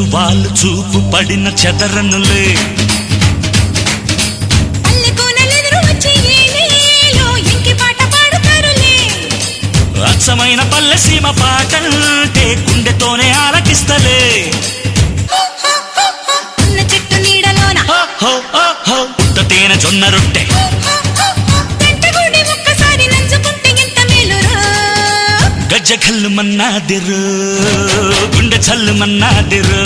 మంచు వాళ్ళు చూపు పడిన చెదరనులే అచ్చమైన పల్లె సీమ పాటంటే గుండెతోనే ఆలకిస్తలే చెట్టు నీడలోన ఉత్త తేనె జొన్న రొట్టె ఒక్కసారి నంచుకుంటే ఎంత మేలురా గజ్జ కల్లు మన్నాదిరు గుండె చల్లు మన్నాదిరు